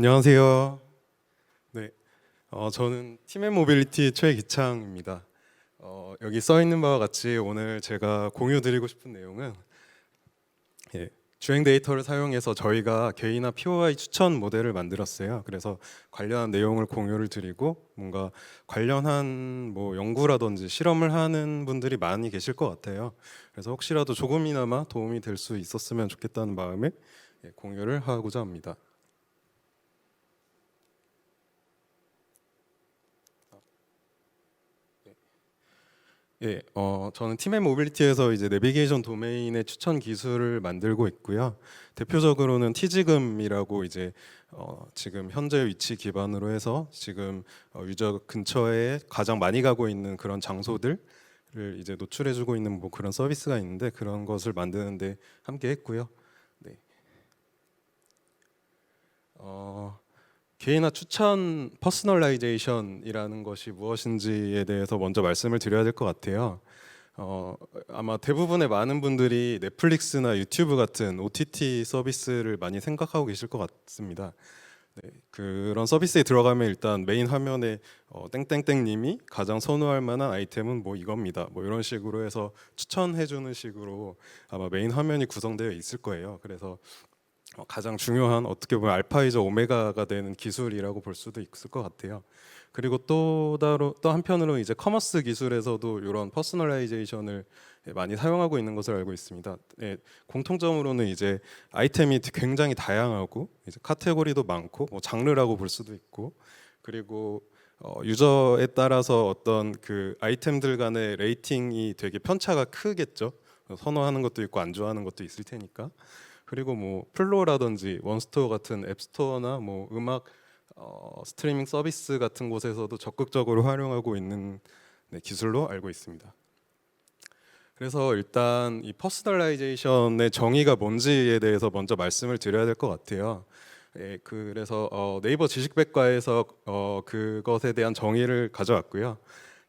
안녕하세요. 네, 저는 팀앤 모빌리티 최기창입니다. 여기 써 있는 바와 같이 오늘 제가 공유드리고 싶은 내용은 주행 데이터를 사용해서 저희가 개인화 POI 추천 모델을 만들었어요. 그래서 관련한 내용을 공유를 드리고 뭔가 관련한 뭐 연구라든지 실험을 하는 분들이 많이 계실 것 같아요. 그래서 혹시라도 조금이나마 도움이 될 수 있었으면 좋겠다는 마음에 공유를 하고자 합니다. 저는 팀앤 모빌리티에서 이제 내비게이션 도메인의 추천 기술을 만들고 있고요. 대표적으로는 티지금이라고 이제 지금 현재 위치 기반으로 해서 지금 유저 근처에 가장 많이 가고 있는 그런 장소들을 이제 노출해주고 있는 뭐 그런 서비스가 있는데 그런 것을 만드는데 함께 했고요. 네. 개인화 추천 퍼스널라이제이션이라는 것이 무엇인지에 대해서 먼저 말씀을 드려야 될 것 같아요. 아마 대부분의 많은 분들이 넷플릭스나 유튜브 같은 OTT 서비스를 많이 생각하고 계실 것 같습니다. 네, 그런 서비스에 들어가면 일단 메인 화면에 땡땡땡님이 가장 선호할 만한 아이템은 뭐 이겁니다. 뭐 이런 식으로 해서 추천해주는 식으로 아마 메인 화면이 구성되어 있을 거예요. 그래서 가장 중요한 어떻게 보면 알파이자 오메가가 되는 기술이라고 볼 수도 있을 것 같아요. 그리고 또 한편으로 이제 커머스 기술에서도 이런 퍼스널라이제이션을 많이 사용하고 있는 것을 알고 있습니다. 공통점으로는 이제 아이템이 굉장히 다양하고 이제 카테고리도 많고 뭐 장르라고 볼 수도 있고 그리고 유저에 따라서 어떤 그 아이템들 간의 레이팅이 되게 편차가 크겠죠. 선호하는 것도 있고 안 좋아하는 것도 있을 테니까. 그리고 뭐 플로라든지 원스토어 같은 앱스토어나 뭐 음악 스트리밍 서비스 같은 곳에서도 적극적으로 활용하고 있는 기술로 알고 있습니다. 그래서 일단 이 퍼스널라이제이션의 정의가 뭔지에 대해서 먼저 말씀을 드려야 될 것 같아요. 그래서 네이버 지식백과에서 그것에 대한 정의를 가져왔고요.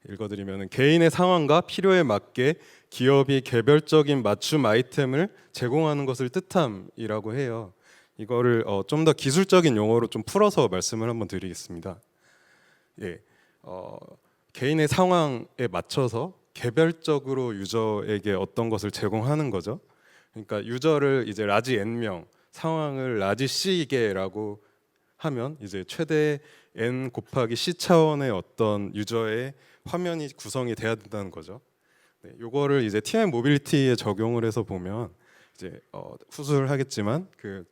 읽어드리면 개인의 상황과 필요에 맞게 기업이 개별적인 맞춤 아이템을 제공하는 것을 뜻함이라고 해요. 이거를 좀 더 기술적인 용어로 좀 풀어서 말씀을 한번 드리겠습니다. 개인의 상황에 맞춰서 개별적으로 유저에게 어떤 것을 제공하는 거죠. 그러니까 유저를 이제 라지 n명, 상황을 라지 c개라고 하면 이제 최대 n 곱하기 c 차원의 어떤 유저의 화면이 구성이 돼야 된다는 거죠. 요거를 이제 팀앤 모빌리티에 적용을 해서 보면 이제 후술을 하겠지만 그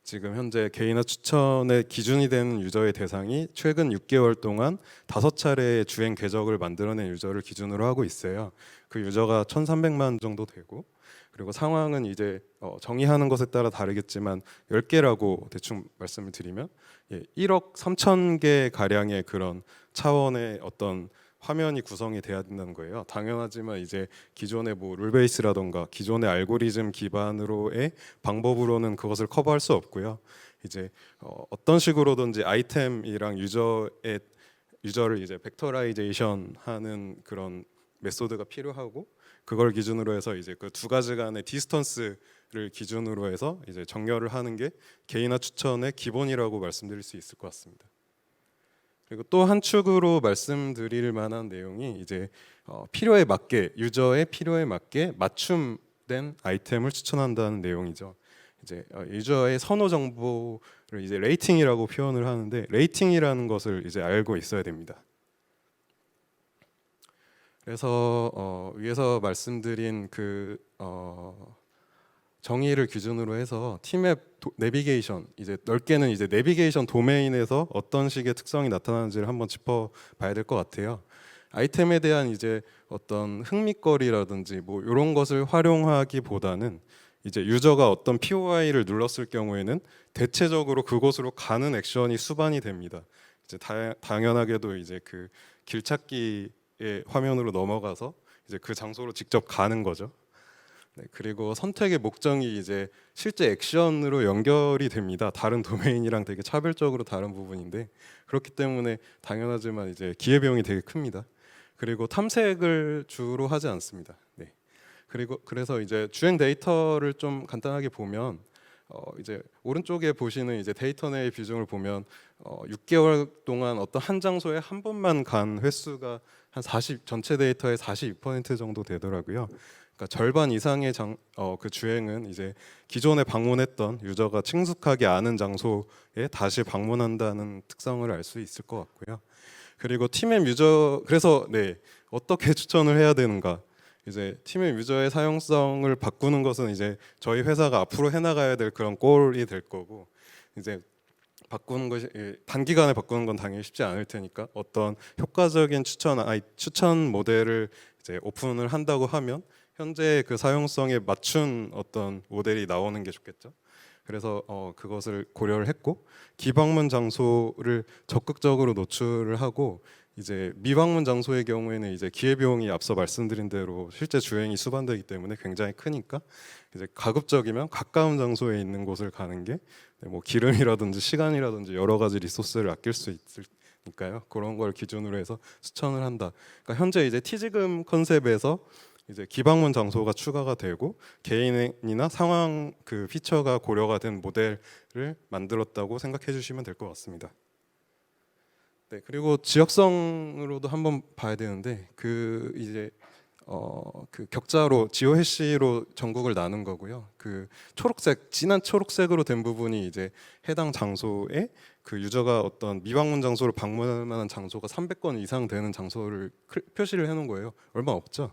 지금 현재 개인화 추천의 기준이 되는 유저의 대상이 최근 6개월 동안 5차례의 주행 궤적을 만들어낸 유저를 기준으로 하고 있어요. 그 유저가 1,300만 정도 되고 그리고 상황은 이제 정의하는 것에 따라 다르겠지만 10개라고 대충 말씀을 드리면 1억 3천 개 가량의 그런 차원의 어떤 화면이 구성이 돼야 된다는 거예요. 당연하지만 이제 기존의 뭐 룰베이스라던가 기존의 알고리즘 기반으로의 방법으로는 그것을 커버할 수 없고요. 이제 어떤 식으로든지 아이템이랑 유저를 이제 벡터라이제이션 하는 그런 메소드가 필요하고 그걸 기준으로 해서 이제 그 두 가지 간의 디스턴스를 기준으로 해서 이제 정렬을 하는 게 개인화 추천의 기본이라고 말씀드릴 수 있을 것 같습니다. 그리고 또 한 축으로 말씀드릴 만한 내용이 이제 필요에 맞게 유저의 필요에 맞게 맞춤된 아이템을 추천한다는 내용이죠. 이제 유저의 선호 정보를 이제 레이팅이라고 표현을 하는데 레이팅이라는 것을 이제 알고 있어야 됩니다. 그래서 위에서 말씀드린 그 정의를 기준으로 해서 팀앱 내비게이션 이제 넓게는 이제 내비게이션 도메인에서 어떤 식의 특성이 나타나는지를 한번 짚어봐야 될 것 같아요. 아이템에 대한 이제 어떤 흥미거리라든지 뭐 이런 것을 활용하기보다는 이제 유저가 어떤 POI를 눌렀을 경우에는 대체적으로 그곳으로 가는 액션이 수반이 됩니다. 이제 당연하게도 이제 그 길찾기의 화면으로 넘어가서 이제 그 장소로 직접 가는 거죠. 그리고 선택의 목적이 이제 실제 액션으로 연결이 됩니다. 다른 도메인이랑 되게 차별적으로 다른 부분인데 그렇기 때문에 당연하지만 이제 기회비용이 되게 큽니다. 그리고 탐색을 주로 하지 않습니다. 그리고 그래서 이제 주행 데이터를 좀 간단하게 보면 이제 오른쪽에 보시는 이제 데이터 내의 비중을 보면 6개월 동안 어떤 한 장소에 한 번만 간 횟수가 한 40, 전체 데이터의 42% 정도 되더라고요. 그러니까 절반 이상의 그 주행은 이제 기존에 방문했던 유저가 친숙하게 아는 장소에 다시 방문한다는 특성을 알 수 있을 것 같고요. 그리고 팀앱 유저, 그래서 네, 어떻게 추천을 해야 되는가? 이제 팀앱 유저의 사용성을 바꾸는 것은 이제 저희 회사가 앞으로 해나가야 될 그런 꼴이 될 거고, 이제 바꾸는 것이 단기간에 바꾸는 건 당연히 쉽지 않을 테니까 어떤 효과적인 추천 모델을 이제 오픈을 한다고 하면 현재 그 사용성에 맞춘 어떤 모델이 나오는 게 좋겠죠. 그래서 그것을 고려를 했고, 기방문 장소를 적극적으로 노출을 하고, 이제 미방문 장소의 경우에는 이제 기회비용이 앞서 말씀드린 대로 실제 주행이 수반되기 때문에 굉장히 크니까 이제 가급적이면 가까운 장소에 있는 곳을 가는 게 뭐 기름이라든지 시간이라든지 여러 가지 리소스를 아낄 수 있으니까요. 그런 걸 기준으로 해서 추천을 한다. 그러니까 현재 이제 티지금 컨셉에서 이제 기방문 장소가 추가가 되고 개인이나 상황 그 피처가 고려가 된 모델을 만들었다고 생각해 주시면 될 것 같습니다. 네, 그리고 지역성으로도 한번 봐야 되는데 그 이제 그 격자로 지오 해시로 전국을 나눈 거고요. 그 초록색, 진한 초록색으로 된 부분이 이제 해당 장소에 그 유저가 어떤 미방문 장소를 방문할 만한 장소가 300건 이상 되는 장소를 표시를 해놓은 거예요. 얼마 없죠.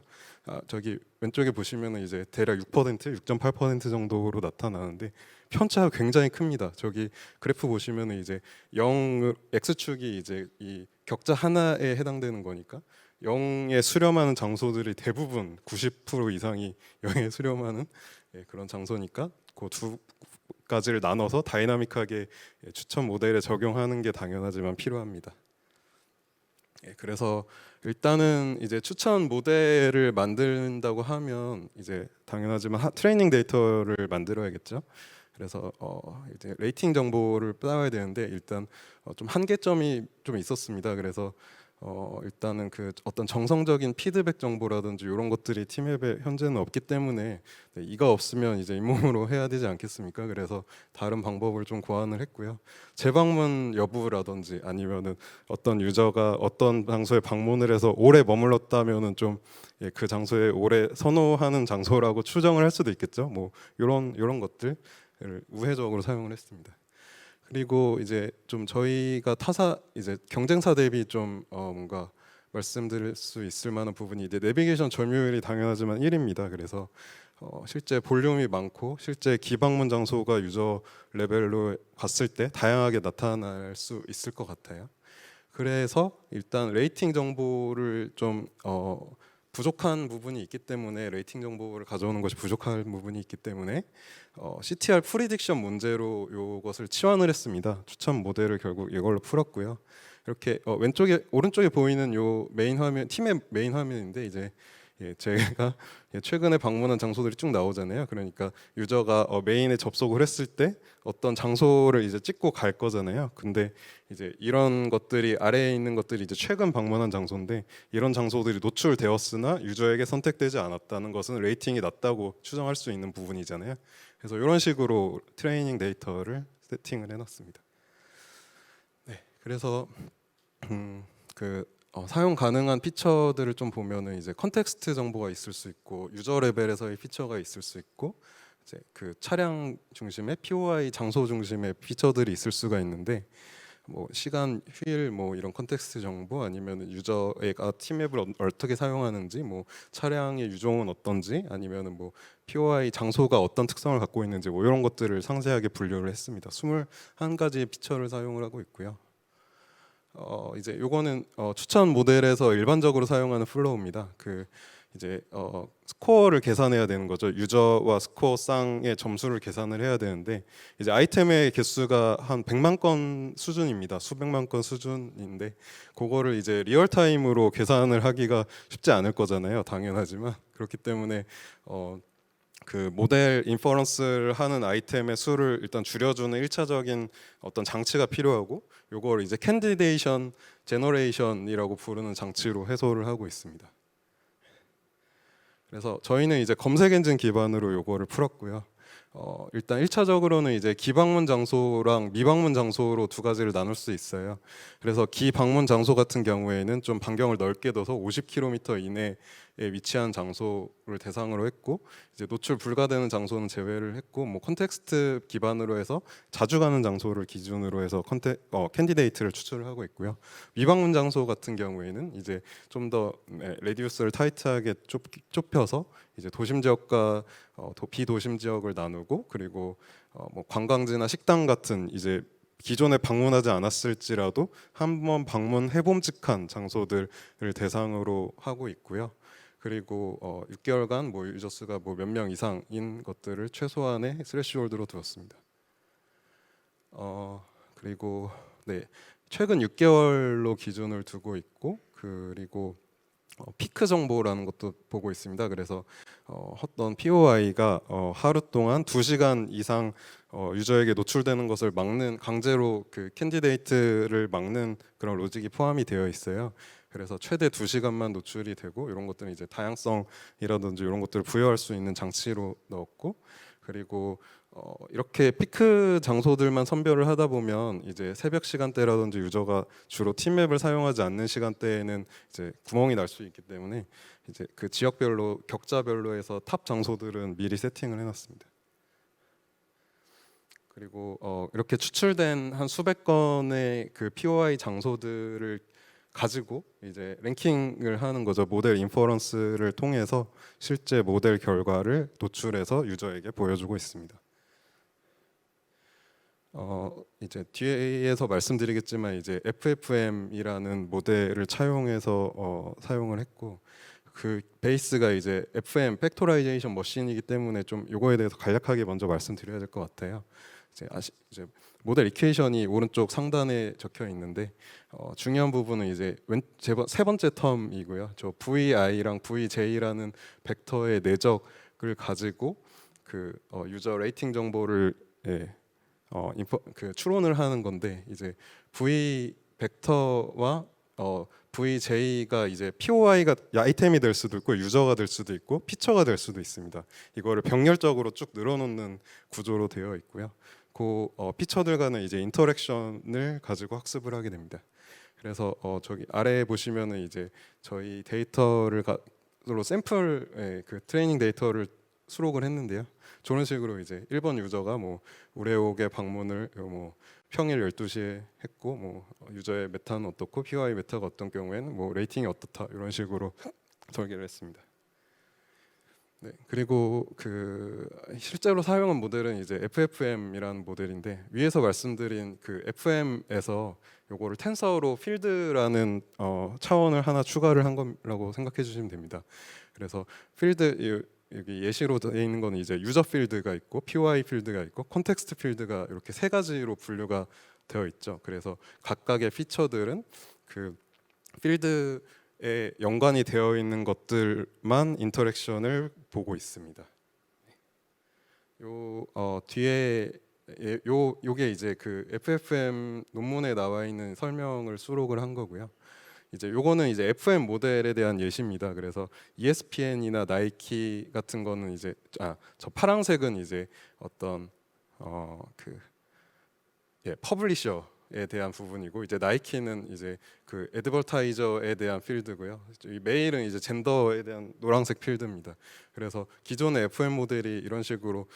저기 왼쪽에 보시면은 이제 대략 6%, 6.8% 정도로 나타나는데 편차가 굉장히 큽니다. 저기 그래프 보시면은 이제 0 x축이 이제 이 격자 하나에 해당되는 거니까 0에 수렴하는 장소들이 대부분 90% 이상이 0에 수렴하는 그런 장소니까 그 두 가지를 나눠서 다이나믹하게 추천 모델에 적용하는 게 당연하지만 필요합니다. 그래서 일단은 이제 추천 모델을 만든다고 하면 이제 당연하지만 트레이닝 데이터를 만들어야겠죠. 그래서 이제 레이팅 정보를 따와야 되는데 일단 좀 한계점이 좀 있었습니다. 그래서 일단은 그 어떤 정성적인 피드백 정보라든지 이런 것들이 팀앱에 현재는 없기 때문에 네, 이가 없으면 이제 잇몸으로 해야 되지 않겠습니까? 그래서 다른 방법을 좀 고안을 했고요. 재방문 여부라든지 아니면은 어떤 유저가 어떤 장소에 방문을 해서 오래 머물렀다면은 좀 그 장소에 오래 선호하는 장소라고 추정을 할 수도 있겠죠. 뭐 이런 것들을 우회적으로 사용을 했습니다. 그리고 이제 좀 저희가 타사 이제 경쟁사 대비 좀 뭔가 말씀드릴 수 있을 만한 부분이 이제 내비게이션 점유율이 당연하지만 1위입니다. 그래서 실제 볼륨이 많고 실제 기방문 장소가 유저 레벨로 봤을 때 다양하게 나타날 수 있을 것 같아요. 그래서 일단 레이팅 정보를 좀 부족한 부분이 있기 때문에 레이팅 정보를 가져오는 것이 부족한 부분이 있기 때문에 CTR 프리딕션 문제로 이것을 치환을 했습니다. 추천 모델을 결국 이걸로 풀었고요. 이렇게 오른쪽에 보이는 요 메인 화면 팀의 메인 화면인데 이제 제가 최근에 방문한 장소들이 쭉 나오잖아요. 그러니까 유저가 메인에 접속을 했을 때 어떤 장소를 이제 찍고 갈 거잖아요. 근데 이제 이런 것들이 아래에 있는 것들이 이제 최근 방문한 장소인데 이런 장소들이 노출되었으나 유저에게 선택되지 않았다는 것은 레이팅이 낮다고 추정할 수 있는 부분이잖아요. 그래서 이런 식으로 트레이닝 데이터를 세팅을 해놨습니다. 네, 그래서 사용 가능한 피처들을 좀 보면은 이제 컨텍스트 정보가 있을 수 있고 유저 레벨에서의 피처가 있을 수 있고 이제 그 차량 중심의 POI 장소 중심의 피처들이 있을 수가 있는데 뭐 시간, 휴일 뭐 이런 컨텍스트 정보 아니면 유저가 팀앱을 어떻게 사용하는지 뭐 차량의 유종은 어떤지 아니면은 뭐 POI 장소가 어떤 특성을 갖고 있는지 뭐 이런 것들을 상세하게 분류를 했습니다. 21가지의 피처를 사용을 하고 있고요. 이제 요거는 추천 모델에서 일반적으로 사용하는 플로우입니다. 그 이제 스코어를 계산해야 되는 거죠. 유저와 스코어 쌍의 점수를 계산을 해야 되는데 이제 아이템의 개수가 한 100만 건 수준입니다. 수백만 건 수준인데 그거를 이제 리얼타임으로 계산을 하기가 쉽지 않을 거잖아요. 당연하지만 그렇기 때문에 그 모델 인퍼런스를 하는 아이템의 수를 일단 줄여주는 1차적인 어떤 장치가 필요하고 요걸 이제 캔디데이션 제너레이션이라고 부르는 장치로 해소를 하고 있습니다. 그래서 저희는 이제 검색 엔진 기반으로 요거를 풀었고요. 일단 1차적으로는 이제 기방문 장소랑 미방문 장소로 두 가지를 나눌 수 있어요. 그래서 기방문 장소 같은 경우에는 좀 반경을 넓게 둬서 50km 이내에 위치한 장소를 대상으로 했고, 이제 노출 불가되는 장소는 제외를 했고, 뭐 컨텍스트 기반으로 해서 자주 가는 장소를 기준으로 해서 캔디데이트를 추천을 하고 있고요. 미방문 장소 같은 경우에는 이제 좀 더 레디우스를 타이트하게 좁혀서 이제 도심 지역과 비도심 지역을 나누고, 그리고 뭐 관광지나 식당 같은 이제 기존에 방문하지 않았을지라도 한번 방문해 봄직한 장소들을 대상으로 하고 있고요. 그리고 6개월간 뭐 유저 수가 뭐 몇 명 이상인 것들을 최소한의 스레시홀드로 두었습니다. 그리고 네, 최근 6개월로 기준을 두고 있고, 그리고 피크 정보라는 것도 보고 있습니다. 그래서 어떤 POI가 하루 동안 2시간 이상 유저에게 노출되는 것을 막는, 강제로 그 캔디데이트를 막는 그런 로직이 포함이 되어 있어요. 그래서 최대 2시간만 노출이 되고, 이런 것들은 이제 다양성이라든지 이런 것들을 부여할 수 있는 장치로 넣었고, 그리고 이렇게 피크 장소들만 선별을 하다 보면 이제 새벽 시간대라든지 유저가 주로 팀맵을 사용하지 않는 시간대에는 이제 구멍이 날 수 있기 때문에 이제 그 지역별로 격자별로 해서 탑 장소들은 미리 세팅을 해놨습니다. 그리고 이렇게 추출된 한 수백 건의 그 POI 장소들을 가지고 이제 랭킹을 하는 거죠. 모델 인퍼런스를 통해서 실제 모델 결과를 노출해서 유저에게 보여주고 있습니다. 이제 뒤에서 말씀드리겠지만 이제 FFmp이라는 모델을 차용해서 사용을 했고, 그 베이스가 이제 FM 팩토라이제이션 머신이기 때문에 좀 이거에 대해서 간략하게 먼저 말씀드려야 될 것 같아요. 이제 모델 이퀘이션이 오른쪽 상단에 적혀 있는데 중요한 부분은 이제 세 번째 텀이고요. 저 VI랑 VJ라는 벡터의 내적을 가지고 그 유저 레이팅 정보를 그 추론을 하는 건데, 이제 V 벡터와 VJ가 이제 POI가 아이템이 될 수도 있고 유저가 될 수도 있고 피처가 될 수도 있습니다. 이거를 병렬적으로 쭉 늘어놓는 구조로 되어 있고요. 그 피처들 간의 이제 인터랙션을 가지고 학습을 하게 됩니다. 그래서 저기 아래에 보시면은 이제 저희 데이터를 샘플 그 트레이닝 데이터를 수록을 했는데요. 저런 식으로 이제 1번 유저가 뭐 우레옥의 방문을 뭐 평일 12시에 했고, 뭐 유저의 메타는 어떻고 POI 메타가 어떤 경우에는 뭐 레이팅이 어떻다, 이런 식으로 설계를 했습니다. 네, 그리고 그 실제로 사용한 모델은 이제 FFmp이라는 모델인데, 위에서 말씀드린 그 FM에서 요거를 텐서로 필드라는 차원을 하나 추가를 한 거라고 생각해 주시면 됩니다. 그래서 필드, 여기 예시로 되어 있는 거는 이제 유저 필드가 있고 POI 필드가 있고 컨텍스트 필드가 이렇게 세 가지로 분류가 되어 있죠. 그래서 각각의 피처들은 그 필드에 연관이 되어 있는 것들만 인터랙션을 보고 있습니다. 뒤에 요게 이제 그 FFM 논문에 나와 있는 설명을 수록을 한 거고요. 이제 요거는 이제 FM 모델에 대한 예시입니다. 그래서 ESPN이나 나이키 같은 거는 이제 저 파란색은 이제 어떤 퍼블리셔에 대한 부분이고, 이제 나이키는 이제 그 애드버타이저에 대한 필드고요. 이 메일은 이제 젠더에 대한 노란색 필드입니다. 그래서 기존의 FM 모델이 이런 식으로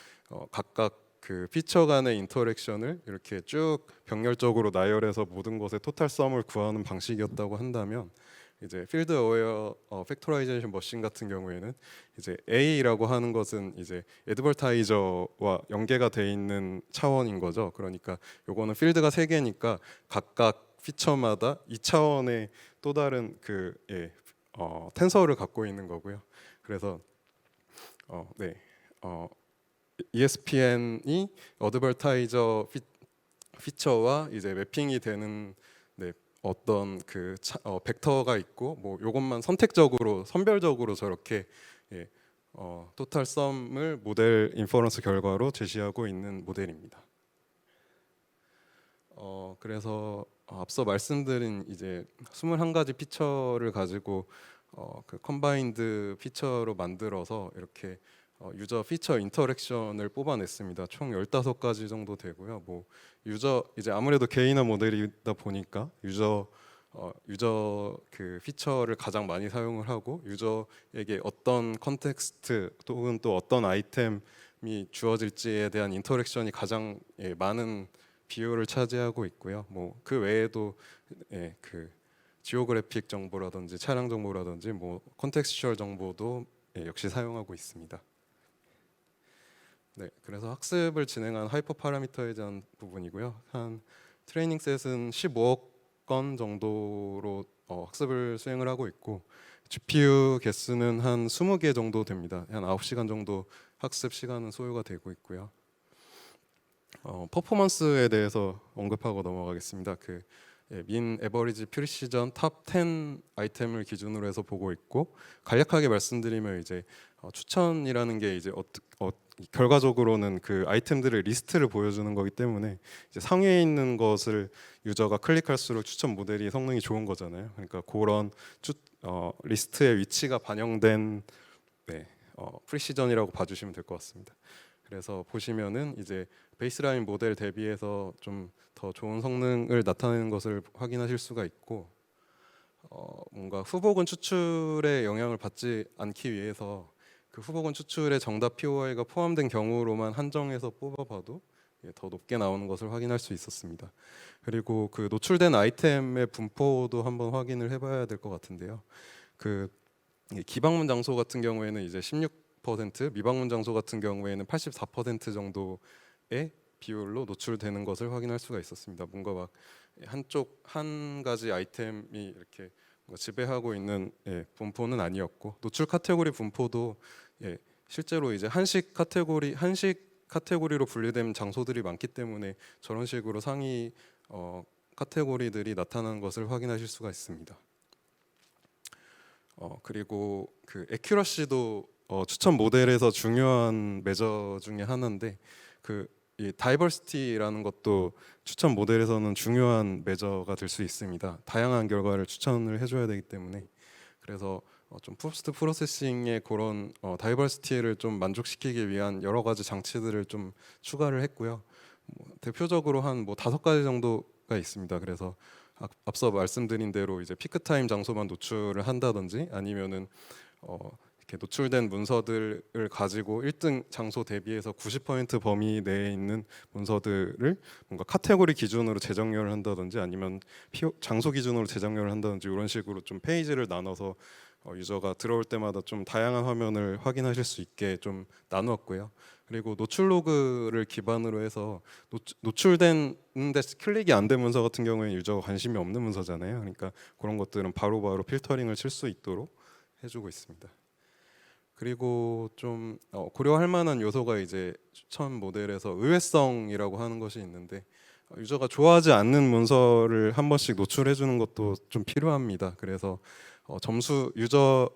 각각 그 피처 간의 인터랙션을 이렇게 쭉 병렬적으로 나열해서 모든 것의 토탈 썸을 구하는 방식이었다고 한다면, 이제 필드 어웨어 팩토라이제이션 머신 같은 경우에는 이제 A라고 하는 것은 이제 애드버타이저와 연계가 돼 있는 차원인 거죠. 그러니까 요거는 필드가 세 개니까 각각 피처마다 2차원의 또 다른 그 텐서를 갖고 있는 거고요. 그래서 ESPN이 어드버타이저 피처와 이제 매핑이 되는 어떤 그 벡터가 있고, 뭐 요것만 선택적으로 선별적으로 저렇게 토탈 썸을 모델 인퍼런스 결과로 제시하고 있는 모델입니다. 그래서 앞서 말씀드린 이제 21가지 피처를 가지고 그 컴바인드 피처로 만들어서 이렇게 유저 피처 인터랙션을 뽑아냈습니다. 총 15가지 정도 되고요. 뭐 유저 이제 아무래도 개인화 모델이다 보니까 유저 그 피처를 가장 많이 사용을 하고 유저에게 어떤 컨텍스트 또는 또 어떤 아이템이 주어질지에 대한 인터랙션이 가장 많은 비율을 차지하고 있고요. 뭐 그 외에도 그 지오그래픽 정보라든지 차량 정보라든지 뭐 컨텍스추얼 정보도 역시 사용하고 있습니다. 네, 그래서 학습을 진행한 하이퍼 파라미터에 대한 부분이고요. 한 트레이닝 셋은 15억 건 정도로 학습을 수행을 하고 있고 GPU 개수는 한 20개 정도 됩니다. 한 9시간 정도 학습 시간은 소요가 되고 있고요. 퍼포먼스에 대해서 언급하고 넘어가겠습니다. 민 에버리지 프리시전 탑 10 아이템을 기준으로 해서 보고 있고 간략하게 말씀드리면 이제 추천이라는 게 이제 결과적으로는 그 아이템들의 리스트를 보여주는 거기 때문에 이제 상위에 있는 것을 유저가 클릭할수록 추천 모델이 성능이 좋은 거잖아요. 그러니까 그런 리스트의 위치가 반영된 프리시전이라고 봐주시면 될 것 같습니다. 그래서 보시면은 이제 베이스라인 모델 대비해서 좀 더 좋은 성능을 나타내는 것을 확인하실 수가 있고 뭔가 후보군 추출에 영향을 받지 않기 위해서 그 후보군 추출에 정답 POI가 포함된 경우로만 한정해서 뽑아봐도 더 높게 나오는 것을 확인할 수 있었습니다. 그리고 그 노출된 아이템의 분포도 한번 확인을 해봐야 될 것 같은데요. 그 기방문 장소 같은 경우에는 이제 16%, 미방문 장소 같은 경우에는 84% 정도의 비율로 노출되는 것을 확인할 수가 있었습니다. 뭔가 막 한 가지 아이템이 이렇게 지배하고 있는 분포는 아니었고 노출 카테고리 분포도 실제로 이제 한식 카테고리로 분류된 장소들이 많기 때문에 저런 식으로 상위 카테고리들이 나타나는 것을 확인하실 수가 있습니다. 그리고 그 에큐러시도 추천 모델에서 중요한 매저 중에 하나인데 이 다이버시티라는 것도 추천 모델에서는 중요한 매저가 될 수 있습니다. 다양한 결과를 추천을 해줘야 되기 때문에 그래서 좀 포스트 프로세싱의 그런 다이버시티를 좀 만족시키기 위한 여러 가지 장치들을 좀 추가를 했고요. 대표적으로 한 5가지 정도가 있습니다. 그래서 앞서 말씀드린 대로 이제 피크 타임 장소만 노출을 한다든지 아니면은 이렇게 노출된 문서들을 가지고 1등 장소 대비해서 90% 범위 내에 있는 문서들을 뭔가 카테고리 기준으로 재정렬을 한다든지 아니면 장소 기준으로 재정렬을 한다든지 이런 식으로 좀 페이지를 나눠서 유저가 들어올 때마다 좀 다양한 화면을 확인하실 수 있게 좀 나누었고요. 그리고 노출 로그를 기반으로 해서 노출됐는데 클릭이 안 된 문서 같은 경우에는 유저가 관심이 없는 문서잖아요. 그러니까 그런 것들은 바로바로 필터링을 칠 수 있도록 해주고 있습니다. 그리고 좀 고려할 만한 요소가 이제 추천 모델에서 의외성이라고 하는 것이 있는데 유저가 좋아하지 않는 문서를 한 번씩 노출해 주는 것도 좀 필요합니다. 그래서 유저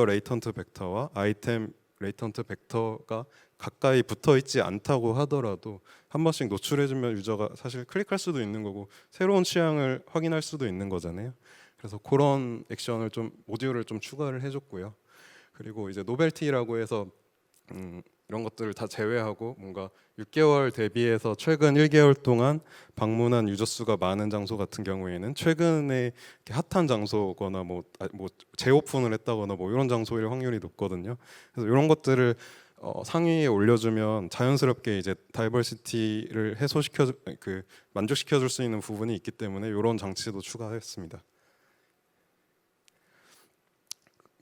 레이턴트 벡터와 아이템 레이턴트 벡터가 가까이 붙어 있지 않다고 하더라도 한 번씩 노출해 주면 유저가 사실 클릭할 수도 있는 거고 새로운 취향을 확인할 수도 있는 거잖아요. 그래서 그런 액션을 모듈을 좀 추가를 해줬고요. 그리고 이제 노벨티라고 해서 이런 것들을 다 제외하고 뭔가 6개월 대비해서 최근 1개월 동안 방문한 유저 수가 많은 장소 같은 경우에는 최근에 핫한 장소거나 뭐 재오픈을 했다거나 뭐 이런 장소일 확률이 높거든요. 그래서 이런 것들을 상위에 올려주면 자연스럽게 이제 다이버시티를 만족시켜줄 수 있는 부분이 있기 때문에 이런 장치도 추가했습니다.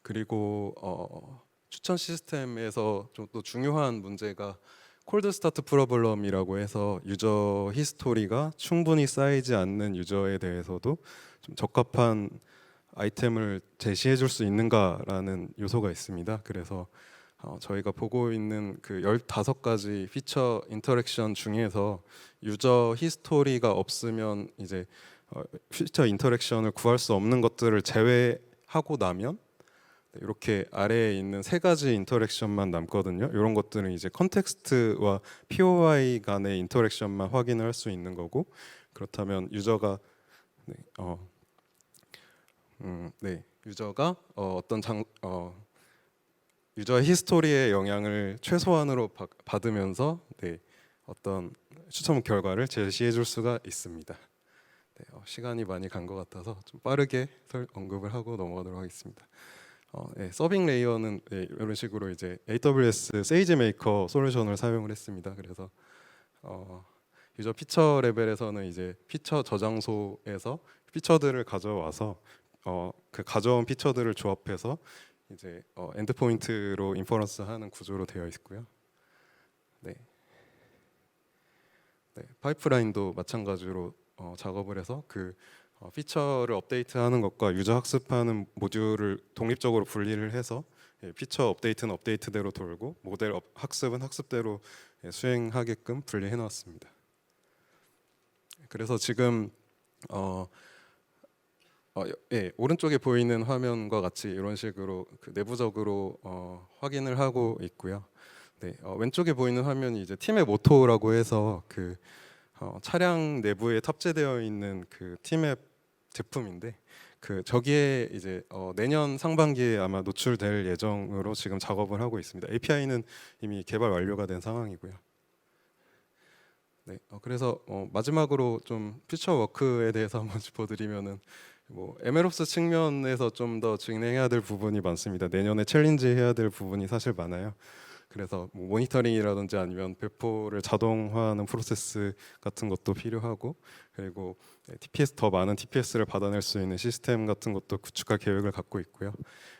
그리고 추천 시스템에서 좀 또 중요한 문제가 콜드 스타트 프로블럼이라고 해서 유저 히스토리가 충분히 쌓이지 않는 유저에 대해서도 좀 적합한 아이템을 제시해 줄 수 있는가라는 요소가 있습니다. 그래서 저희가 보고 있는 그 15가지 피처 인터랙션 중에서 유저 히스토리가 없으면 이제 피처 인터랙션을 구할 수 없는 것들을 제외하고 나면 이렇게 아래에 있는 3가지 인터랙션만 남거든요. 이런 것들은 이제 컨텍스트와 POI 간의 인터랙션만 확인을 할 수 있는 거고 그렇다면 유저가 어떤 유저 히스토리의 영향을 최소한으로 받으면서 네, 어떤 추천 결과를 제시해 줄 수가 있습니다. 네, 시간이 많이 간 것 같아서 좀 빠르게 언급을 하고 넘어가도록 하겠습니다. 네, 서빙 레이어는 네, 이런 식으로 이제 AWS 세이지메이커 솔루션을 사용을 했습니다. 그래서 유저 피처 레벨에서는 이제 피처 저장소에서 피처들을 가져와서 그 가져온 피처들을 조합해서 이제 엔드포인트로 인퍼런스하는 구조로 되어 있고요. 네. 네, 파이프라인도 마찬가지로 작업을 해서 그 피처를 업데이트하는 것과 유저 학습하는 모듈을 독립적으로 분리를 해서 피처 업데이트는 업데이트대로 돌고 모델 학습은 학습대로 수행하게끔 분리해 놨습니다. 그래서 지금 예, 오른쪽에 보이는 화면과 같이 이런 식으로 그 내부적으로 확인을 하고 있고요. 네, 왼쪽에 보이는 화면이 이제 팀의 모토라고 해서 그 차량 내부에 탑재되어 있는 그 팀앱 제품인데 그 저기에 이제 내년 상반기에 아마 노출될 예정으로 지금 작업을 하고 있습니다. API는 이미 개발 완료가 된 상황이고요. 네, 그래서 마지막으로 좀 퓨처 워크에 대해서 한번 짚어드리면은 뭐 MLOps 측면에서 좀 더 진행해야 될 부분이 많습니다. 내년에 챌린지 해야 될 부분이 사실 많아요. 그래서 뭐 모니터링이라든지 아니면 배포를 자동화하는 프로세스 같은 것도 필요하고 그리고 TPS 더 많은 TPS를 받아낼 수 있는 시스템 같은 것도 구축할 계획을 갖고 있고요.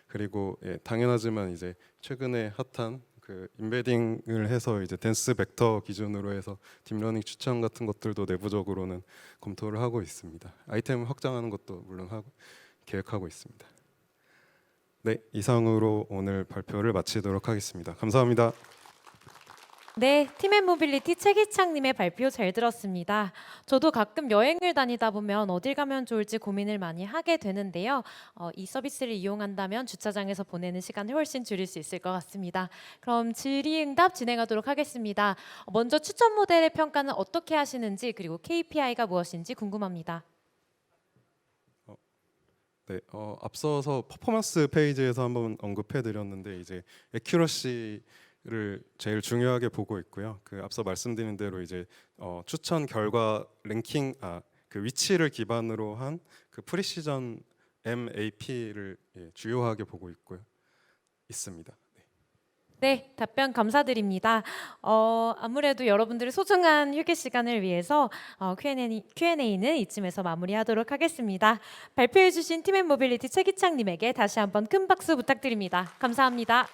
그리고 당연하지만 이제 최근에 핫한 그 임베딩을 해서 이제 댄스 벡터 기준으로 해서 딥러닝 추천 같은 것들도 내부적으로는 검토를 하고 있습니다. 아이템 확장하는 것도 물론 계획하고 있습니다. 네, 이상으로 오늘 발표를 마치도록 하겠습니다. 감사합니다. 네, 팀앤모빌리티 최기창님의 발표 잘 들었습니다. 저도 가끔 여행을 다니다 보면 어딜 가면 좋을지 고민을 많이 하게 되는데요. 이 서비스를 이용한다면 주차장에서 보내는 시간을 훨씬 줄일 수 있을 것 같습니다. 그럼 질의응답 진행하도록 하겠습니다. 먼저 추천 모델의 평가는 어떻게 하시는지 그리고 KPI가 무엇인지 궁금합니다. 네, 앞서서 퍼포먼스 페이지에서 한번 언급해드렸는데 이제 애큐러시를 제일 중요하게 보고 있고요. 그 앞서 말씀드린 대로 이제 추천 결과 랭킹 그 위치를 기반으로 한 그 프리시전 MAP를 주요하게 보고 있습니다. 네, 답변 감사드립니다. 아무래도 여러분들의 소중한 휴게 시간을 위해서 Q&A는 이쯤에서 마무리하도록 하겠습니다. 발표해주신 팀앤모빌리티 최기창님에게 다시 한번 큰 박수 부탁드립니다. 감사합니다.